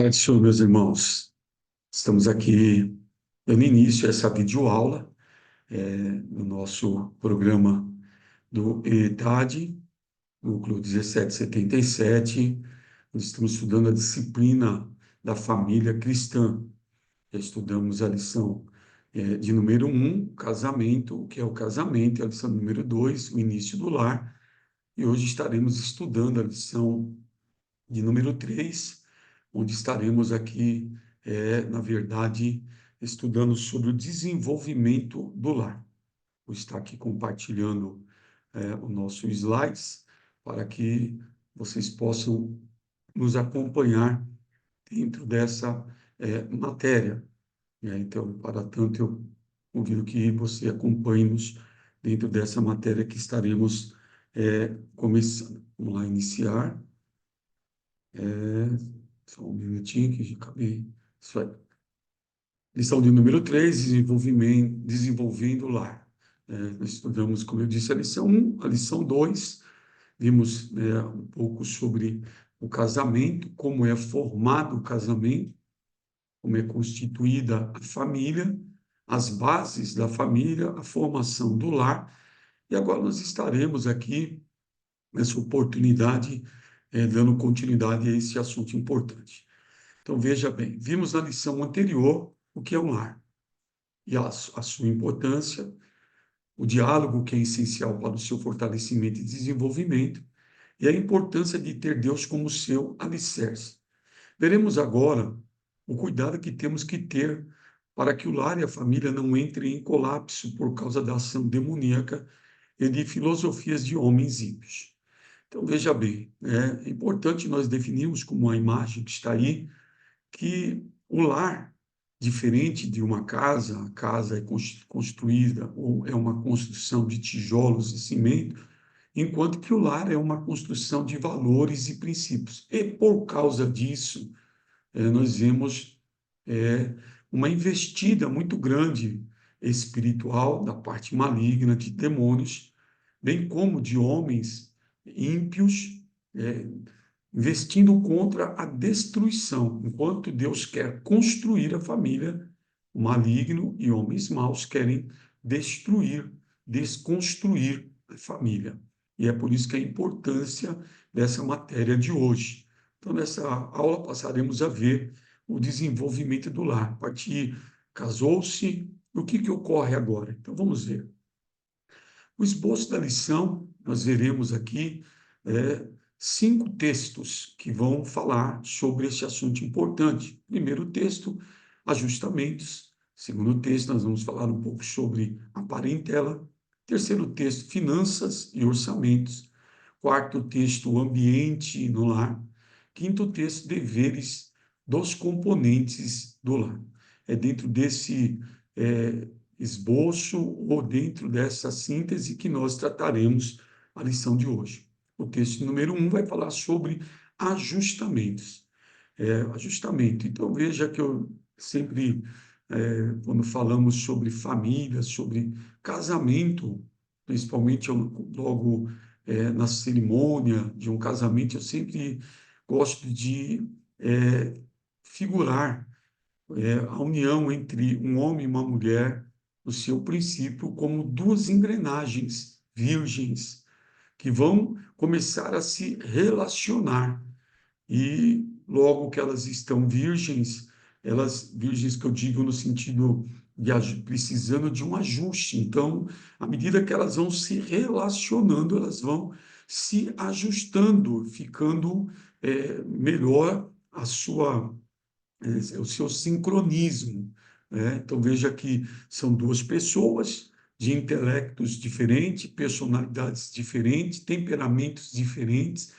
Paz do Senhor, meus irmãos. Estamos aqui dando início a essa videoaula no nosso programa do ETAD, Núcleo 1777. Nós estamos estudando a disciplina da família cristã. Já estudamos a lição de número 1, casamento, o que é o casamento, e a lição número 2, o início do lar. E hoje estaremos estudando a lição de número 3, onde estaremos aqui, na verdade, estudando sobre o desenvolvimento do lar. Vou estar aqui compartilhando o nosso slides para que vocês possam nos acompanhar dentro dessa matéria. Então, para tanto, eu convido que você acompanhe-nos dentro dessa matéria que estaremos começando. Vamos lá, iniciar. Só um minutinho que já acabei. Isso aí. Lição de número 3, desenvolvendo o lar. Nós estudamos, como eu disse, a lição 1, a lição 2, vimos um pouco sobre o casamento, como é formado o casamento, como é constituída a família, as bases da família, a formação do lar. E agora nós estaremos aqui, nessa oportunidade, dando continuidade a esse assunto importante. Então, veja bem, vimos na lição anterior o que é um lar e a sua importância, o diálogo que é essencial para o seu fortalecimento e desenvolvimento, e a importância de ter Deus como seu alicerce. Veremos agora o cuidado que temos que ter para que o lar e a família não entrem em colapso por causa da ação demoníaca e de filosofias de homens ímpios. Então, veja bem, é importante nós definirmos como a imagem que está aí, que o lar, diferente de uma casa, a casa é construída ou é uma construção de tijolos e cimento, enquanto que o lar é uma construção de valores e princípios. E por causa disso, nós vemos uma investida muito grande espiritual da parte maligna de demônios, bem como de homens ímpios, é, investindo contra a destruição. Enquanto Deus quer construir a família, o maligno e homens maus querem destruir, desconstruir a família. E é por isso que a importância dessa matéria de hoje. Então, nessa aula, passaremos a ver o desenvolvimento do lar. A partir casou-se, o que ocorre agora? Então, vamos ver. O esboço da lição, nós veremos aqui 5 textos que vão falar sobre este assunto importante. Primeiro texto, ajustamentos. Segundo texto, nós vamos falar um pouco sobre a parentela. Terceiro texto, finanças e orçamentos. Quarto texto, ambiente no lar. Quinto texto, deveres dos componentes do lar. É dentro desse esboço ou dentro dessa síntese que nós trataremos a lição de hoje. O texto número 1 vai falar sobre ajustamentos. Ajustamento. Então, veja que eu sempre, quando falamos sobre família, sobre casamento, principalmente logo na cerimônia de um casamento, eu sempre gosto de figurar a união entre um homem e uma mulher, no seu princípio, como duas engrenagens virgens que vão começar a se relacionar. E logo que elas estão virgens, virgens que eu digo no sentido de precisando de um ajuste. Então, à medida que elas vão se relacionando, elas vão se ajustando, ficando melhor o seu sincronismo, né? Então, veja que são duas pessoas de intelectos diferentes, personalidades diferentes, temperamentos diferentes,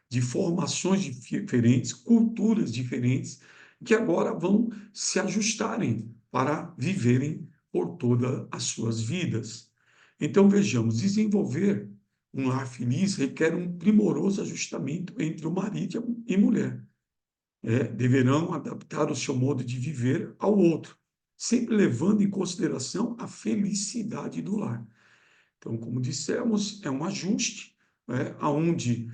de formações diferentes, culturas diferentes, que agora vão se ajustarem para viverem por todas as suas vidas. Então, vejamos, desenvolver um lar feliz requer um primoroso ajustamento entre o marido e mulher. Deverão adaptar o seu modo de viver ao outro, sempre levando em consideração a felicidade do lar. Então, como dissemos, é um ajuste, onde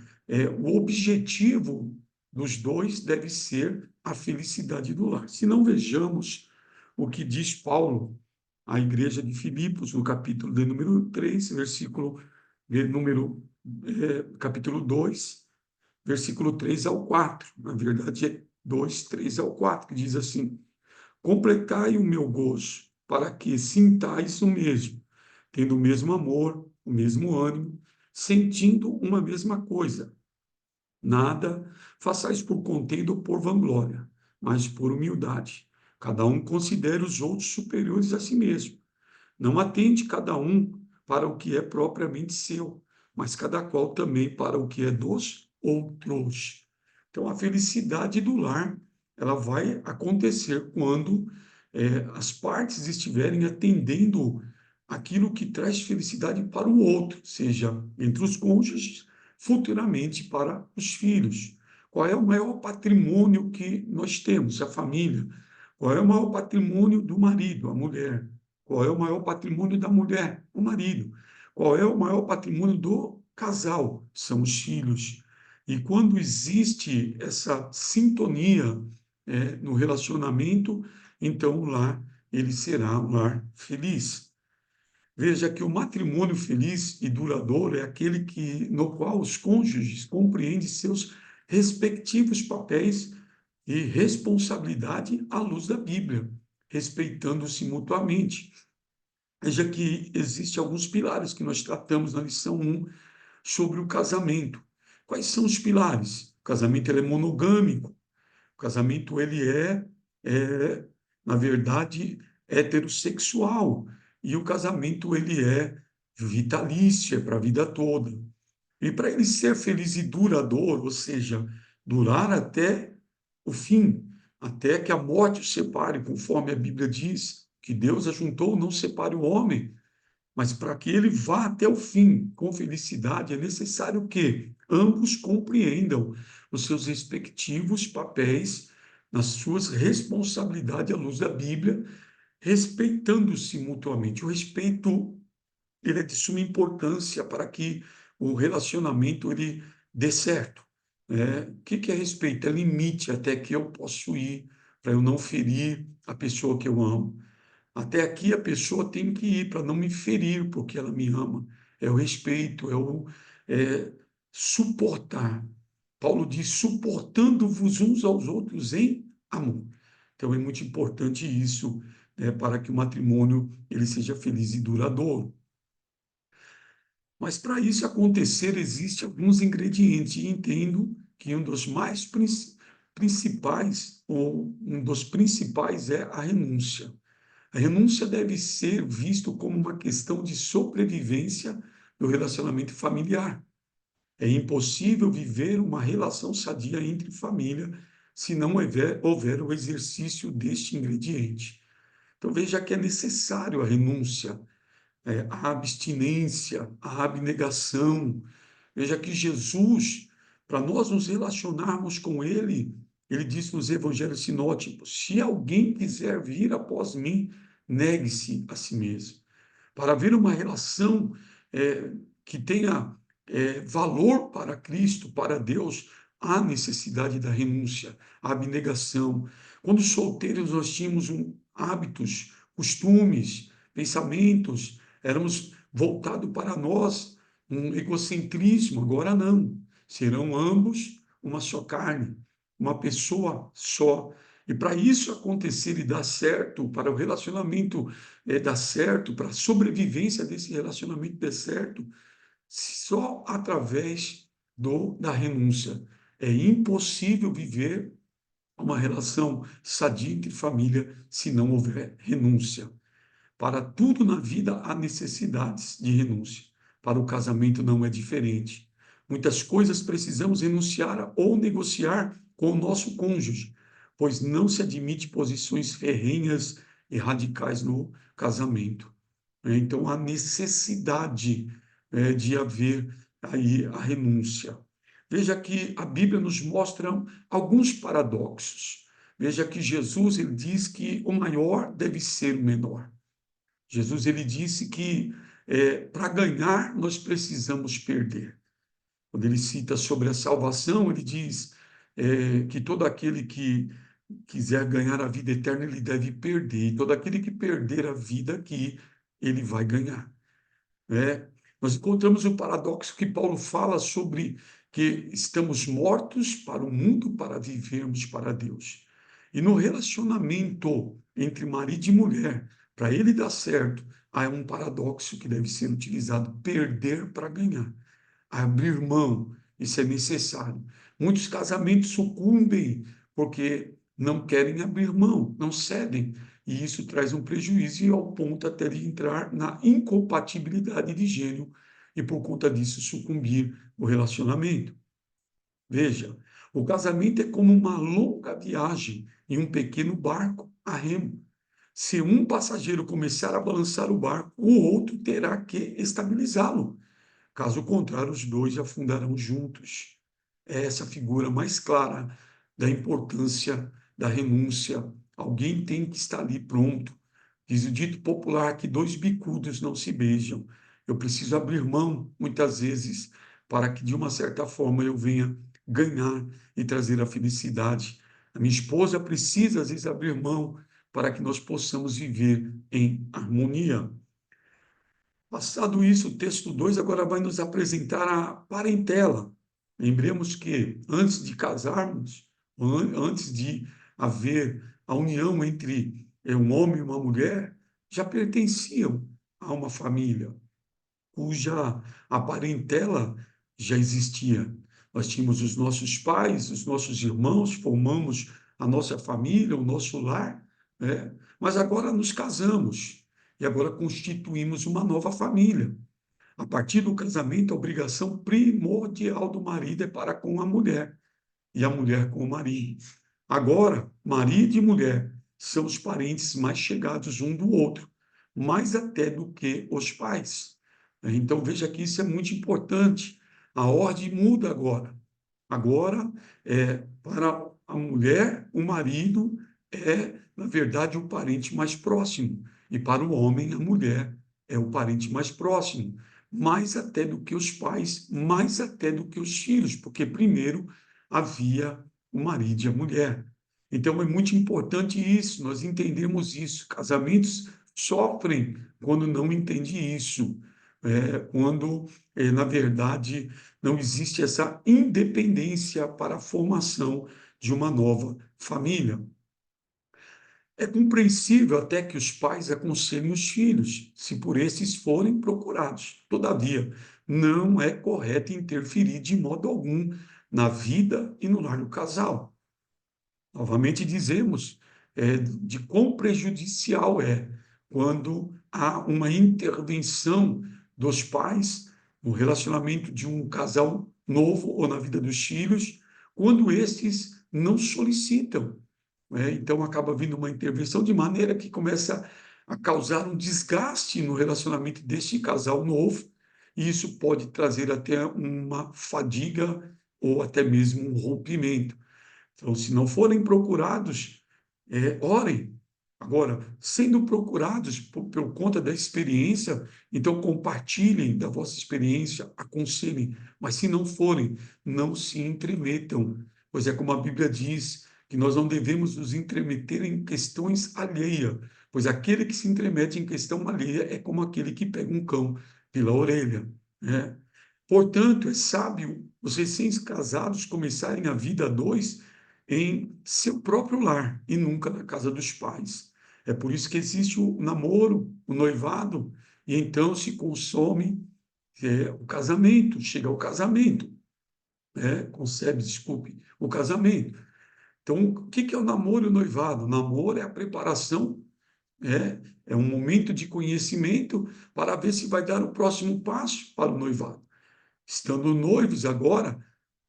o objetivo dos dois deve ser a felicidade do lar. Se não, vejamos o que diz Paulo à igreja de Filipos, no capítulo de número 3, versículo de número, capítulo 2, versículo 3 ao 4. Na verdade, é 2, 3 ao 4, que diz assim: completai o meu gozo, para que sintais o mesmo, tendo o mesmo amor, o mesmo ânimo, sentindo uma mesma coisa. Nada façais por contenda ou por vanglória, mas por humildade. Cada um considere os outros superiores a si mesmo. Não atende cada um para o que é propriamente seu, mas cada qual também para o que é dos outros. Então, a felicidade do lar, ela vai acontecer quando as partes estiverem atendendo aquilo que traz felicidade para o outro, seja entre os cônjuges, futuramente para os filhos. Qual é o maior patrimônio que nós temos? A família. Qual é o maior patrimônio do marido? A mulher. Qual é o maior patrimônio da mulher? O marido. Qual é o maior patrimônio do casal? São os filhos. E quando existe essa sintonia no relacionamento, então o lar ele será um lar feliz. Veja que o matrimônio feliz e duradouro é aquele no qual os cônjuges compreendem seus respectivos papéis e responsabilidade à luz da Bíblia, respeitando-se mutuamente. Veja que existem alguns pilares que nós tratamos na lição 1 sobre o casamento. Quais são os pilares? O casamento ele é monogâmico, o casamento ele é, na verdade, heterossexual, e o casamento ele é vitalício, é para a vida toda. E para ele ser feliz e duradouro, ou seja, durar até o fim, até que a morte o separe, conforme a Bíblia diz, que Deus ajuntou, não separe o homem, mas para que ele vá até o fim com felicidade, é necessário que ambos compreendam os seus respectivos papéis, nas suas responsabilidades à luz da Bíblia, respeitando-se mutuamente. O respeito ele é de suma importância para que o relacionamento ele dê certo. O que é respeito? É limite até que eu posso ir para eu não ferir a pessoa que eu amo. Até aqui a pessoa tem que ir para não me ferir, porque ela me ama. É o respeito, é suportar. Paulo diz, suportando-vos uns aos outros em amor. Então é muito importante isso, né, para que o matrimônio ele seja feliz e duradouro. Mas para isso acontecer, existem alguns ingredientes, e entendo que um dos mais principais, ou um dos principais, é a renúncia. A renúncia deve ser visto como uma questão de sobrevivência do relacionamento familiar. É impossível viver uma relação sadia entre família se não houver o exercício deste ingrediente. Então veja que é necessário a renúncia, a abstinência, a abnegação. Veja que Jesus, para nós nos relacionarmos com Ele, Ele diz nos evangelhos sinóticos: se alguém quiser vir após mim, negue-se a si mesmo. Para haver uma relação que tenha valor para Cristo, para Deus, há necessidade da renúncia, a abnegação. Quando solteiros, nós tínhamos hábitos, costumes, pensamentos, éramos voltados para nós, um egocentrismo. Agora não. Serão ambos uma só carne, uma pessoa só. E para isso acontecer e dar certo, para o relacionamento dar certo, para a sobrevivência desse relacionamento dar certo, só através da renúncia. É impossível viver uma relação sadia entre família se não houver renúncia. Para tudo na vida há necessidades de renúncia. Para o casamento não é diferente. Muitas coisas precisamos renunciar ou negociar com o nosso cônjuge, pois não se admite posições ferrenhas e radicais no casamento. Então, há necessidade de haver aí a renúncia. Veja que a Bíblia nos mostra alguns paradoxos. Veja que Jesus ele diz que o maior deve ser o menor. Jesus ele disse que para ganhar nós precisamos perder. Quando ele cita sobre a salvação, ele diz: que todo aquele que quiser ganhar a vida eterna, ele deve perder, e todo aquele que perder a vida aqui, ele vai ganhar, né? Nós encontramos o paradoxo que Paulo fala sobre que estamos mortos para o mundo para vivermos para Deus. E no relacionamento entre marido e mulher, para ele dar certo, há um paradoxo que deve ser utilizado: perder para ganhar, abrir mão, isso é necessário. Muitos casamentos sucumbem porque não querem abrir mão, não cedem, e isso traz um prejuízo e ao ponto até de entrar na incompatibilidade de gênero e por conta disso sucumbir o relacionamento. Veja, o casamento é como uma longa viagem em um pequeno barco a remo. Se um passageiro começar a balançar o barco, o outro terá que estabilizá-lo. Caso contrário, os dois afundarão juntos. É essa figura mais clara da importância da renúncia. Alguém tem que estar ali pronto. Diz o dito popular que dois bicudos não se beijam. Eu preciso abrir mão, muitas vezes, para que, de uma certa forma, eu venha ganhar e trazer a felicidade. A minha esposa precisa, às vezes, abrir mão para que nós possamos viver em harmonia. Passado isso, o texto 2 agora vai nos apresentar a parentela. Lembremos que antes de casarmos, antes de haver a união entre um homem e uma mulher, já pertenciam a uma família cuja a parentela já existia. Nós tínhamos os nossos pais, os nossos irmãos, formamos a nossa família, o nosso lar, né? Mas agora nos casamos e agora constituímos uma nova família. A partir do casamento, a obrigação primordial do marido é para com a mulher e a mulher com o marido. Agora, marido e mulher são os parentes mais chegados um do outro, mais até do que os pais. Então, veja que isso é muito importante. A ordem muda agora. Agora, para a mulher, o marido é, na verdade, o parente mais próximo. E para o homem, a mulher é o parente mais próximo. Mais até do que os pais, mais até do que os filhos, porque primeiro havia o marido e a mulher. Então, é muito importante isso, nós entendemos isso. Casamentos sofrem quando não entendem isso, quando, na verdade, não existe essa independência para a formação de uma nova família. É compreensível até que os pais aconselhem os filhos, se por esses forem procurados. Todavia, não é correto interferir de modo algum na vida e no lar do casal. Novamente dizemos de quão prejudicial é quando há uma intervenção dos pais no relacionamento de um casal novo ou na vida dos filhos, quando estes não solicitam, né? Então acaba vindo uma intervenção de maneira que começa a causar um desgaste no relacionamento deste casal novo, e isso pode trazer até uma fadiga ou até mesmo um rompimento. Então, se não forem procurados, orem. Agora, sendo procurados por conta da experiência, então compartilhem da vossa experiência, aconselhem. Mas se não forem, não se intrometam, pois é como a Bíblia diz, que nós não devemos nos intrometer em questões alheias, pois aquele que se intromete em questão alheia é como aquele que pega um cão pela orelha, né? Portanto, é sábio os recém-casados começarem a vida a dois em seu próprio lar e nunca na casa dos pais. É por isso que existe o namoro, o noivado, e então se consome o casamento, chega ao casamento, concebe, desculpe, o casamento. Então, o que é o namoro e o noivado? O namoro é a preparação, é um momento de conhecimento para ver se vai dar o próximo passo para o noivado. Estando noivos agora,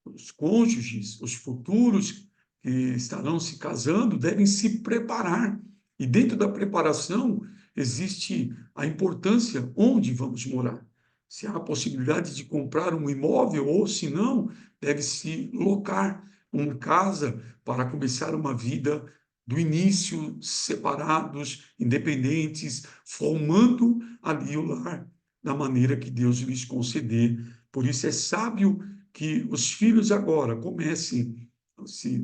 os cônjuges, os futuros que estarão se casando, devem se preparar. E dentro da preparação existe a importância onde vamos morar. Se há a possibilidade de comprar um imóvel ou, se não, deve-se locar uma casa para começar uma vida do início, separados, independentes, formando ali o lar da maneira que Deus lhes conceder. Por isso é sábio que os filhos agora comecem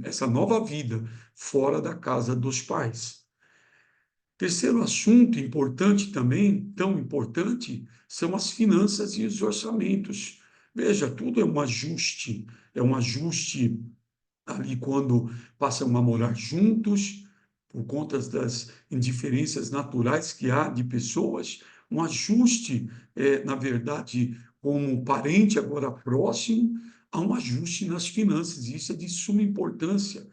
essa nova vida fora da casa dos pais. Terceiro assunto importante também, tão importante, são as finanças e os orçamentos. Veja, tudo é um ajuste ali quando passam a morar juntos, por conta das indiferenças naturais que há de pessoas, um ajuste, na verdade, como um parente agora próximo, há um ajuste nas finanças, e isso é de suma importância.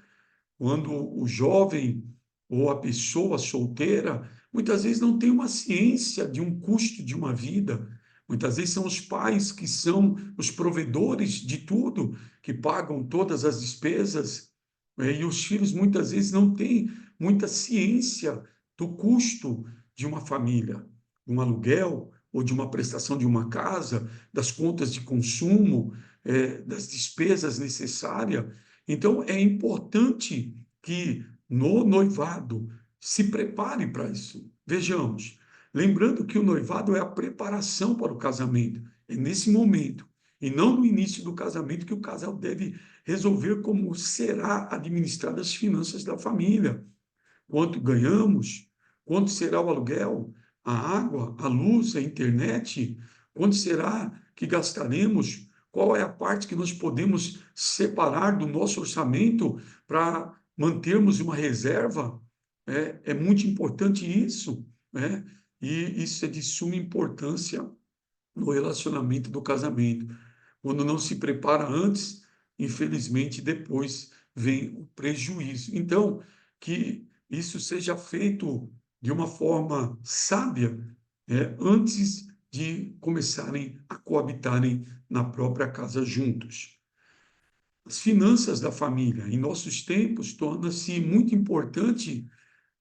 Quando o jovem ou a pessoa solteira, muitas vezes não tem uma ciência de um custo de uma vida, muitas vezes são os pais que são os provedores de tudo, que pagam todas as despesas, e os filhos muitas vezes não têm muita ciência do custo de uma família, de um aluguel ou de uma prestação de uma casa, das contas de consumo, das despesas necessárias. Então, é importante que no noivado se prepare para isso. Vejamos, lembrando que o noivado é a preparação para o casamento, é nesse momento, e não no início do casamento, que o casal deve resolver como será administradas as finanças da família, quanto ganhamos, quanto será o aluguel, a água, a luz, a internet, quanto será que gastaremos, qual é a parte que nós podemos separar do nosso orçamento para mantermos uma reserva. É muito importante isso, né? E isso é de suma importância no relacionamento do casamento. Quando não se prepara antes, infelizmente depois vem o prejuízo. Então, que isso seja feito de uma forma sábia, antes de começarem a coabitarem na própria casa juntos. As finanças da família, em nossos tempos, torna-se muito importante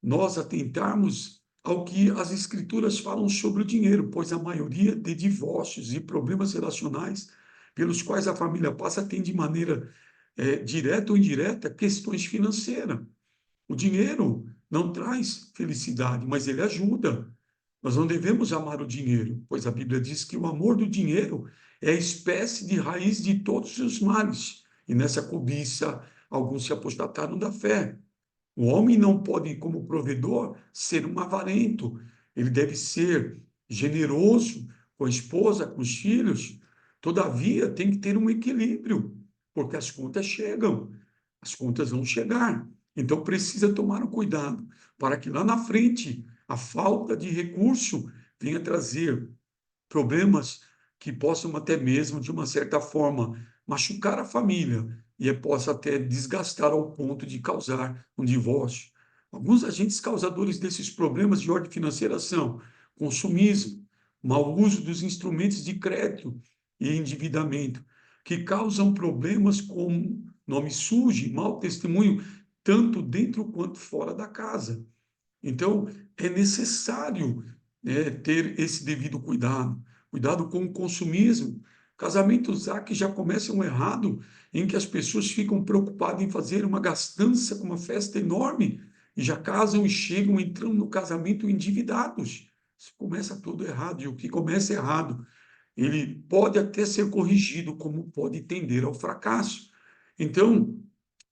nós atentarmos ao que as escrituras falam sobre o dinheiro, pois a maioria de divórcios e problemas relacionais pelos quais a família passa tem de maneira direta ou indireta questões financeiras. O dinheiro não traz felicidade, mas ele ajuda. Nós não devemos amar o dinheiro, pois a Bíblia diz que o amor do dinheiro é a espécie de raiz de todos os males. E nessa cobiça, alguns se apostataram da fé. O homem não pode, como provedor, ser um avarento. Ele deve ser generoso com a esposa, com os filhos. Todavia, tem que ter um equilíbrio, porque as contas chegam, as contas vão chegar. Então, precisa tomar um cuidado para que lá na frente a falta de recurso venha trazer problemas que possam até mesmo, de uma certa forma, machucar a família e possa até desgastar ao ponto de causar um divórcio. Alguns agentes causadores desses problemas de ordem financeira são consumismo, mau uso dos instrumentos de crédito e endividamento, que causam problemas como nome sujo, mau testemunho, tanto dentro quanto fora da casa. Então, é necessário, né, ter esse devido cuidado. Cuidado com o consumismo. Casamentos há que já começam errado, em que as pessoas ficam preocupadas em fazer uma gastança com uma festa enorme, e já casam e chegam entrando no casamento endividados. Isso começa tudo errado, e o que começa errado, ele pode até ser corrigido, como pode tender ao fracasso. Então,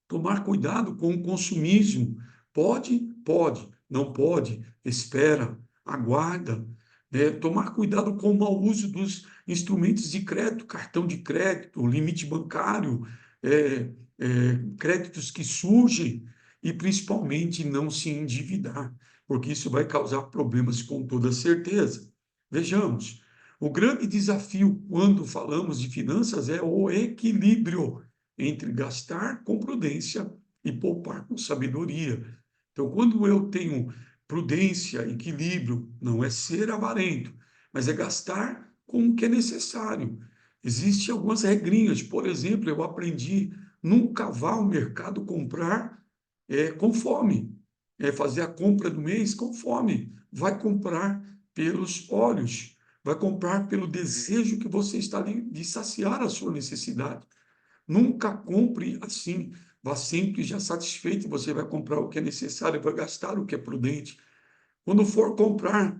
tomar cuidado com o consumismo. Pode? Pode. Não pode? Espera, aguarda. Né? Tomar cuidado com o mau uso dos instrumentos de crédito, cartão de crédito, limite bancário, créditos que surgem, e principalmente não se endividar, porque isso vai causar problemas com toda certeza. Vejamos, o grande desafio quando falamos de finanças é o equilíbrio entre gastar com prudência e poupar com sabedoria. Então, quando eu tenho prudência, equilíbrio, não é ser avarento, mas é gastar com o que é necessário. Existem algumas regrinhas, por exemplo, eu aprendi nunca vá ao mercado comprar com fome, fazer a compra do mês com fome. Vai comprar pelos olhos, vai comprar pelo desejo que você está ali de saciar a sua necessidade. Nunca compre assim, vá sempre já satisfeito, você vai comprar o que é necessário, vai gastar o que é prudente. Quando for comprar,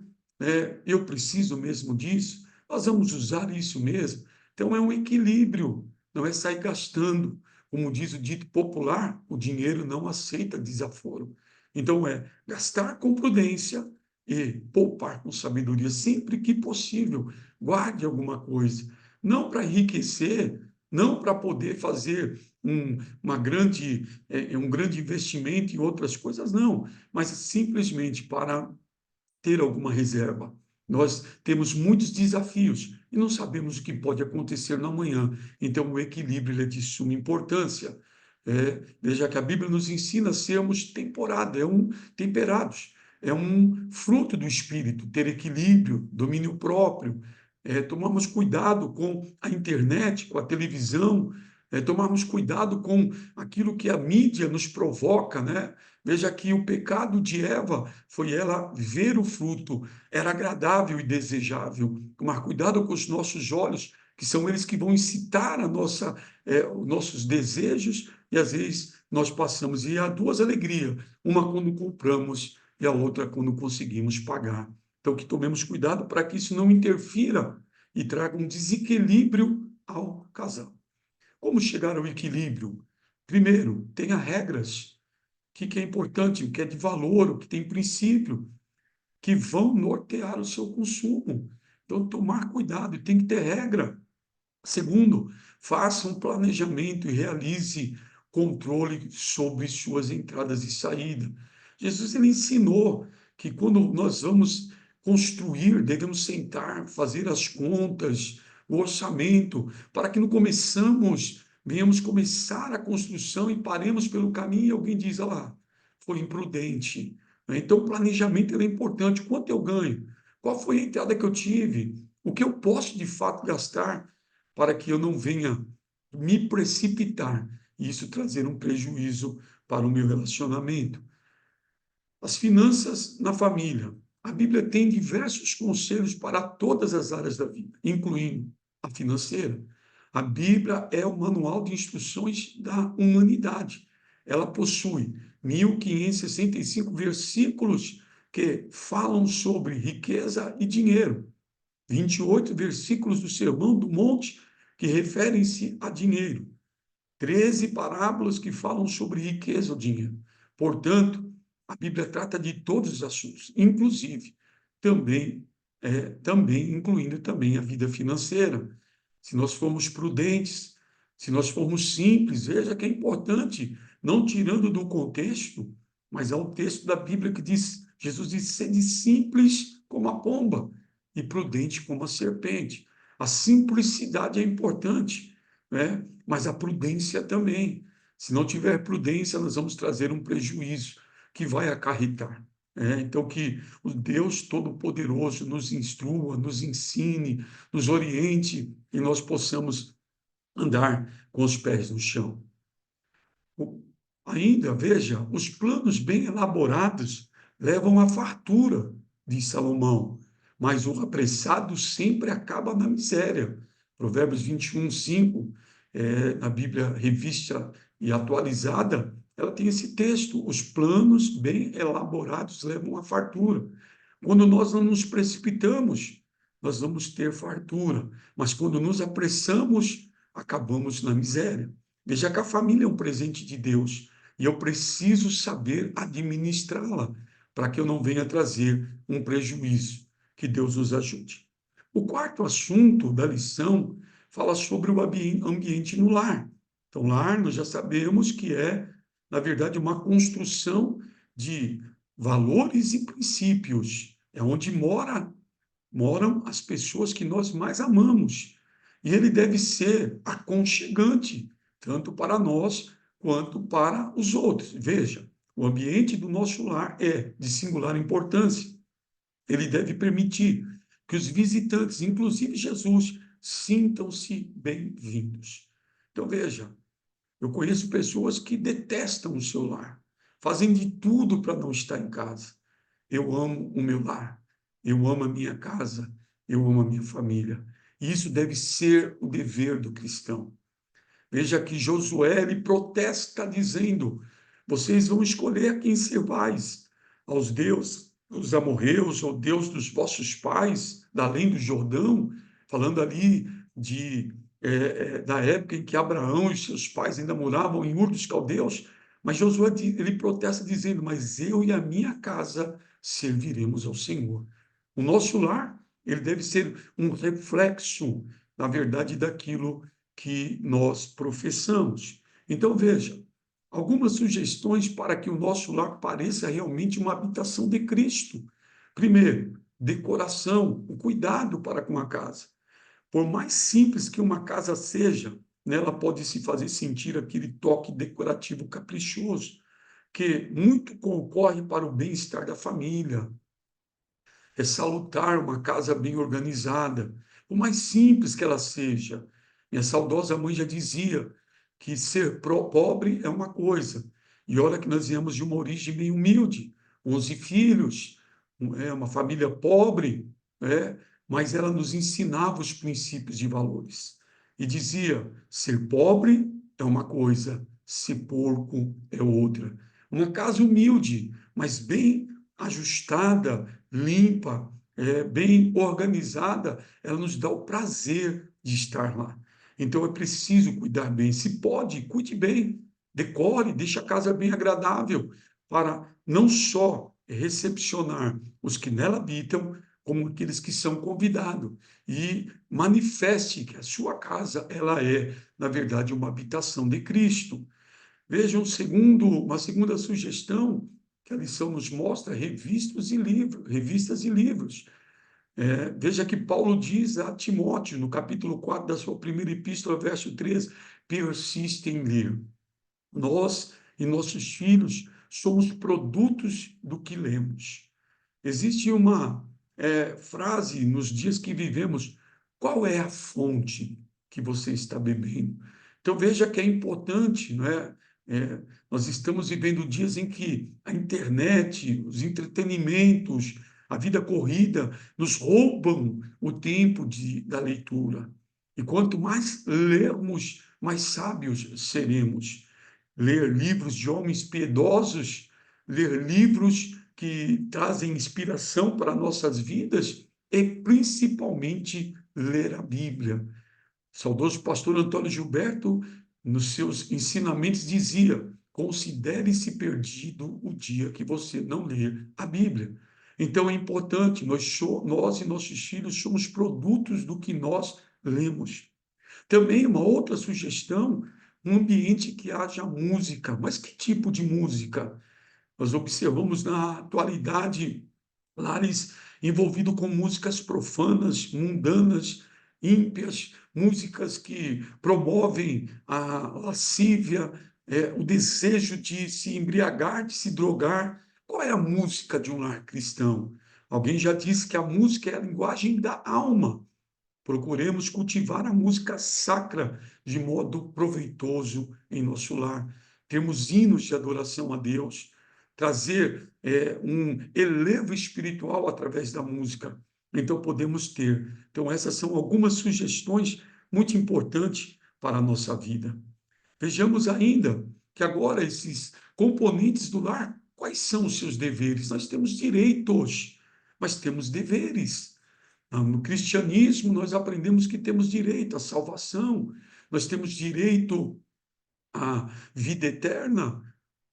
eu preciso mesmo disso, nós vamos usar isso mesmo. Então é um equilíbrio, não é sair gastando como diz o dito popular, o dinheiro não aceita desaforo. Então, gastar com prudência e poupar com sabedoria, sempre que possível. Guarde alguma coisa, não para enriquecer, não para poder fazer um grande investimento em outras coisas, não, mas simplesmente para ter alguma reserva. Nós temos muitos desafios e não sabemos o que pode acontecer no amanhã. Então, o equilíbrio é de suma importância. Veja que a Bíblia nos ensina a sermos temperados. É um fruto do Espírito, ter equilíbrio, domínio próprio. Tomarmos cuidado com a internet, com a televisão, tomarmos cuidado com aquilo que a mídia nos provoca, né? Veja que o pecado de Eva foi ela ver o fruto, era agradável e desejável. Tomar cuidado com os nossos olhos, que são eles que vão incitar os nossos desejos, e às vezes nós passamos. E há duas alegrias, uma quando compramos e a outra quando conseguimos pagar. Então, que tomemos cuidado para que isso não interfira e traga um desequilíbrio ao casal. Como chegar ao equilíbrio? Primeiro, tenha regras. O que é importante, o que é de valor, o que tem princípio, que vão nortear o seu consumo. Então, tomar cuidado, tem que ter regra. Segundo, faça um planejamento e realize controle sobre suas entradas e saídas. Jesus ele ensinou que quando nós vamos construir, devemos sentar, fazer as contas, o orçamento, para que não venhamos começar a construção e paremos pelo caminho e alguém diz, ah lá, foi imprudente. Então, o planejamento é importante. Quanto eu ganho? Qual foi a entrada que eu tive? O que eu posso, de fato, gastar para que eu não venha me precipitar e isso trazer um prejuízo para o meu relacionamento. As finanças na família. A Bíblia tem diversos conselhos para todas as áreas da vida, incluindo a financeira. A Bíblia é o manual de instruções da humanidade. Ela possui 1565 versículos que falam sobre riqueza e dinheiro. 28 versículos do Sermão do Monte que referem-se a dinheiro. 13 parábolas que falam sobre riqueza ou dinheiro. Portanto, a Bíblia trata de todos os assuntos, inclusive também incluindo também a vida financeira. Se nós formos prudentes, se nós formos simples, veja que é importante, não tirando do contexto, mas há um texto da Bíblia que diz, Jesus disse, sede simples como a pomba e prudente como a serpente. A simplicidade é importante, né? Mas a prudência também. Se não tiver prudência, nós vamos trazer um prejuízo que vai acarretar. Então, que o Deus Todo-Poderoso nos instrua, nos ensine, nos oriente e nós possamos andar com os pés no chão. Ainda, veja, os planos bem elaborados levam à fartura, diz Salomão, mas o apressado sempre acaba na miséria. Provérbios 21, 5, na Bíblia Revista e Atualizada, ela tem esse texto: os planos bem elaborados levam à fartura. Quando nós não nos precipitamos, nós vamos ter fartura, mas quando nos apressamos, acabamos na miséria. Veja que a família é um presente de Deus e eu preciso saber administrá-la para que eu não venha trazer um prejuízo. Que Deus nos ajude. O quarto assunto da lição fala sobre o ambiente no lar. Então, lar, nós já sabemos que é, na verdade, uma construção de valores e princípios. É onde moram as pessoas que nós mais amamos. E ele deve ser aconchegante, tanto para nós quanto para os outros. Veja, o ambiente do nosso lar é de singular importância. Ele deve permitir que os visitantes, inclusive Jesus, sintam-se bem-vindos. Então, veja, eu conheço pessoas que detestam o seu lar, fazem de tudo para não estar em casa. Eu amo o meu lar, eu amo a minha casa, eu amo a minha família. E isso deve ser o dever do cristão. Veja que Josué ele protesta dizendo: vocês vão escolher a quem servais, aos deuses, os amorreus, ao Deus dos vossos pais, da além do Jordão, falando ali de da época em que Abraão e seus pais ainda moravam em Ur dos Caldeus, mas Josué ele protesta dizendo: mas eu e a minha casa serviremos ao Senhor. O nosso lar, ele deve ser um reflexo, na verdade, daquilo que nós professamos. Então, veja, algumas sugestões para que o nosso lar pareça realmente uma habitação de Cristo. Primeiro, decoração, o cuidado para com a casa. Por mais simples que uma casa seja, nela pode se fazer sentir aquele toque decorativo caprichoso, que muito concorre para o bem-estar da família. É salutar uma casa bem organizada, por mais simples que ela seja. Minha saudosa mãe já dizia que ser pobre é uma coisa, e olha que nós viemos de uma origem bem humilde, 11 filhos, uma família pobre, né? Mas ela nos ensinava os princípios de valores. E dizia: ser pobre é uma coisa, ser porco é outra. Uma casa humilde, mas bem ajustada, limpa, bem organizada, ela nos dá o prazer de estar lá. Então é preciso cuidar bem. Se pode, cuide bem, decore, deixe a casa bem agradável, para não só recepcionar os que nela habitam, como aqueles que são convidados. E manifeste que a sua casa, ela é, na verdade, uma habitação de Cristo. Veja uma segunda sugestão que a lição nos mostra: revistas e livros. Veja que Paulo diz a Timóteo, no capítulo 4 da sua primeira epístola, verso 13: persiste em ler. Nós e nossos filhos somos produtos do que lemos. Existe uma frase nos dias que vivemos: qual é a fonte que você está bebendo? Então veja que é importante, não é? Nós estamos vivendo dias em que a internet, os entretenimentos, a vida corrida nos roubam o tempo da leitura. E quanto mais lermos, mais sábios seremos. Ler livros de homens piedosos, ler livros que trazem inspiração para nossas vidas e, principalmente, ler a Bíblia. O saudoso pastor Antônio Gilberto, nos seus ensinamentos, dizia: considere-se perdido o dia que você não ler a Bíblia. Então é importante, nós e nossos filhos somos produtos do que nós lemos. Também uma outra sugestão: um ambiente que haja música. Mas que tipo de música? Nós observamos na atualidade lares envolvidos com músicas profanas, mundanas, ímpias, músicas que promovem a lascívia, o desejo de se embriagar, de se drogar. Qual é a música de um lar cristão? Alguém já disse que a música é a linguagem da alma. Procuremos cultivar a música sacra de modo proveitoso em nosso lar. Temos hinos de adoração a Deus, trazer um elevo espiritual através da música. Então, podemos ter. Então, essas são algumas sugestões muito importantes para a nossa vida. Vejamos ainda que agora esses componentes do lar, quais são os seus deveres? Nós temos direitos, mas temos deveres. No cristianismo, nós aprendemos que temos direito à salvação, nós temos direito à vida eterna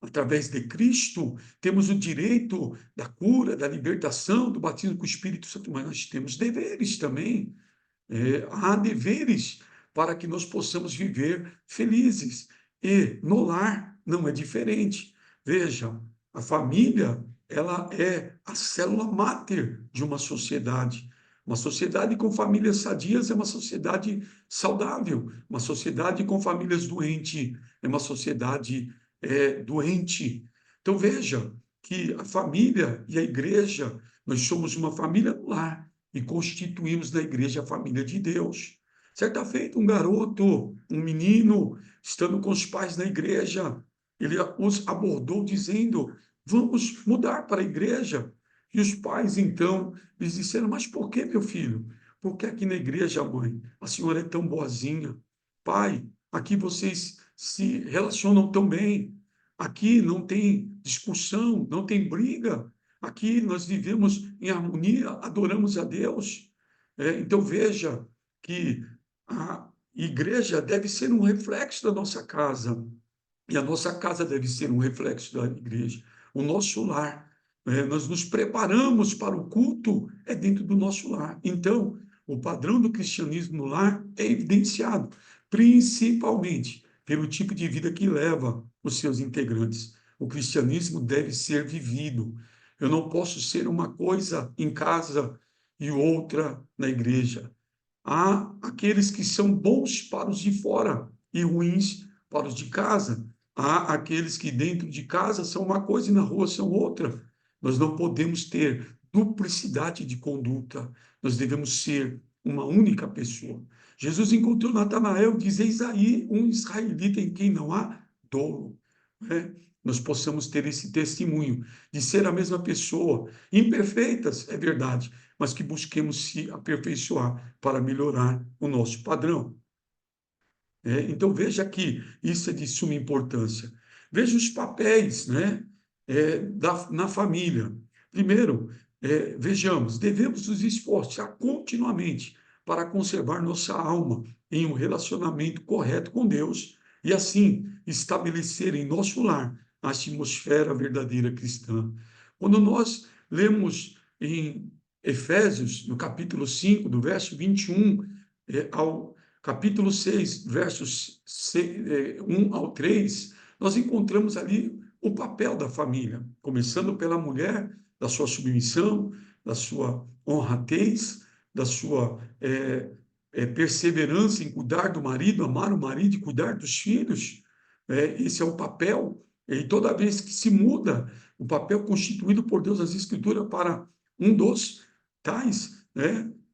através de Cristo, temos o direito da cura, da libertação, do batismo com o Espírito Santo, mas nós temos deveres também. Há deveres para que nós possamos viver felizes. E no lar não é diferente. Veja, a família, ela é a célula máter de uma sociedade. Uma sociedade com famílias sadias é uma sociedade saudável. Uma sociedade com famílias doentes é uma sociedade doente. Então veja que a família e a igreja, nós somos uma família no lar e constituímos na igreja a família de Deus. Certa feita, um garoto, um menino, estando com os pais na igreja, ele os abordou dizendo: vamos mudar para a igreja. E os pais, então, lhes disseram: mas por que, meu filho? Porque aqui na igreja, mãe, a senhora é tão boazinha. Pai, aqui vocês se relacionam tão bem. Aqui não tem discussão, não tem briga. Aqui nós vivemos em harmonia, adoramos a Deus. Então veja que igreja deve ser um reflexo da nossa casa, e a nossa casa deve ser um reflexo da igreja, o nosso lar. Nós nos preparamos para o culto, é dentro do nosso lar. Então, o padrão do cristianismo no lar é evidenciado, principalmente pelo tipo de vida que leva os seus integrantes. O cristianismo deve ser vivido. Eu não posso ser uma coisa em casa e outra na igreja. Há aqueles que são bons para os de fora e ruins para os de casa. Há aqueles que dentro de casa são uma coisa e na rua são outra. Nós não podemos ter duplicidade de conduta. Nós devemos ser uma única pessoa. Jesus encontrou Natanael, diz: eis aí um israelita em quem não há dolo. Né? Nós possamos ter esse testemunho de ser a mesma pessoa, imperfeitas, é verdade, mas que busquemos se aperfeiçoar para melhorar o nosso padrão. Então, veja que isso é de suma importância. Veja os papéis, né, na família. Primeiro, vejamos, devemos nos esforçar continuamente para conservar nossa alma em um relacionamento correto com Deus e, assim, estabelecer em nosso lar a atmosfera verdadeira cristã. Quando nós lemos em Efésios, no capítulo 5, do verso 21 ao capítulo 6, versos 1 ao 3, nós encontramos ali o papel da família, começando pela mulher, da sua submissão, da sua honradez, da sua perseverança em cuidar do marido, amar o marido e cuidar dos filhos. Esse é o papel. E toda vez que se muda o papel constituído por Deus nas Escrituras para um dos tais,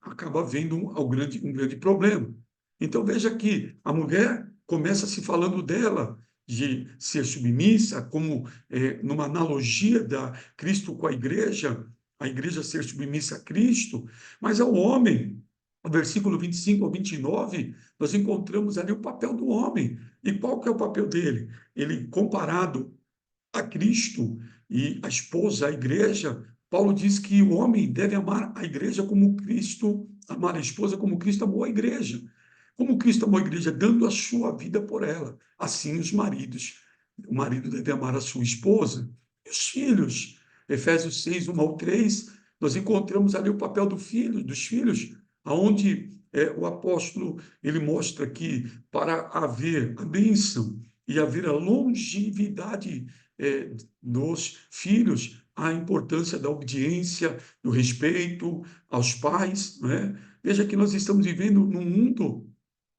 acaba havendo um grande problema. Então, veja que a mulher começa se falando dela, de ser submissa, como numa analogia da Cristo com a igreja ser submissa a Cristo, mas ao homem, no versículo 25 ao 29, nós encontramos ali o papel do homem. E qual que é o papel dele? Ele, comparado a Cristo e a esposa, a igreja, Paulo diz que o homem deve amar a igreja como Cristo, amar a esposa como Cristo amou a igreja. Como Cristo amou a igreja, dando a sua vida por ela. Assim os maridos. O marido deve amar a sua esposa. E os filhos. Efésios 6, 1 ao 3, nós encontramos ali o papel dos filhos, aonde o apóstolo ele mostra que para haver a bênção e haver a longevidade dos filhos, a importância da obediência, do respeito aos pais. Né? Veja que nós estamos vivendo num mundo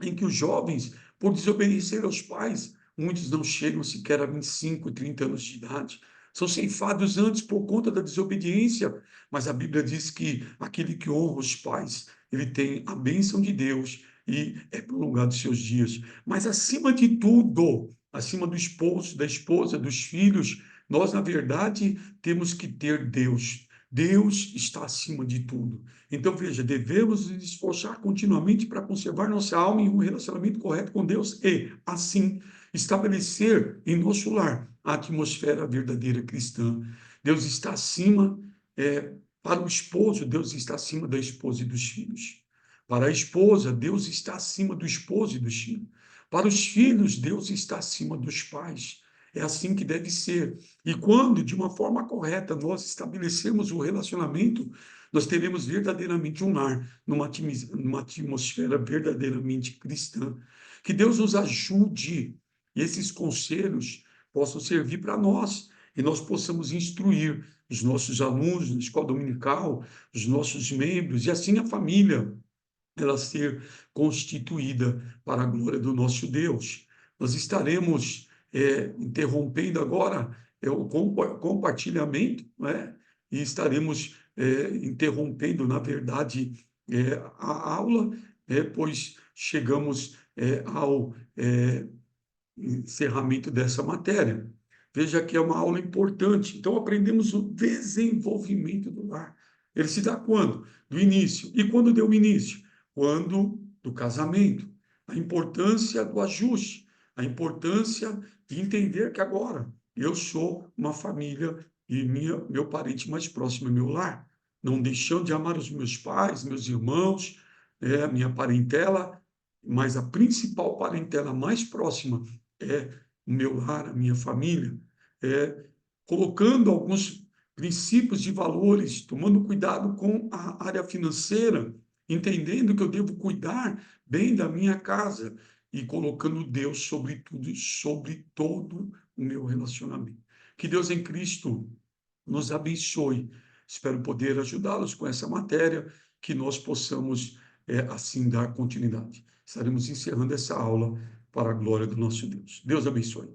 em que os jovens, por desobedecer aos pais, muitos não chegam sequer a 25, 30 anos de idade. São ceifados antes por conta da desobediência, mas a Bíblia diz que aquele que honra os pais, ele tem a bênção de Deus e é prolongado os seus dias. Mas acima de tudo, acima do esposo, da esposa, dos filhos, nós, na verdade, temos que ter Deus. Deus está acima de tudo. Então, veja, devemos nos esforçar continuamente para conservar nossa alma em um relacionamento correto com Deus e, assim, estabelecer em nosso lar a atmosfera verdadeira cristã. Deus está acima, para o esposo, Deus está acima da esposa e dos filhos. Para a esposa, Deus está acima do esposo e dos filhos. Para os filhos, Deus está acima dos pais. É assim que deve ser. E quando, de uma forma correta, nós estabelecemos o relacionamento, nós teremos verdadeiramente um lar, numa atmosfera verdadeiramente cristã. Que Deus nos ajude e esses conselhos possam servir para nós e nós possamos instruir os nossos alunos na escola dominical, os nossos membros e assim a família ela ser constituída para a glória do nosso Deus. Nós estaremos interrompendo agora o compartilhamento, né? E estaremos interrompendo, na verdade, a aula, pois chegamos ao encerramento dessa matéria. Veja que é uma aula importante. Então, aprendemos o desenvolvimento do lar. Ele se dá quando? Do início. E quando deu o início? Quando do casamento. A importância do ajuste, a importância de entender que agora eu sou uma família e meu parente mais próximo é meu lar. Não deixando de amar os meus pais, meus irmãos, minha parentela, mas a principal parentela mais próxima é o meu lar, a minha família, colocando alguns princípios de valores, tomando cuidado com a área financeira, entendendo que eu devo cuidar bem da minha casa e colocando Deus sobre tudo, sobre todo o meu relacionamento. Que Deus em Cristo nos abençoe. Espero poder ajudá-los com essa matéria, que nós possamos, assim, dar continuidade. Estaremos encerrando essa aula para a glória do nosso Deus. Deus abençoe.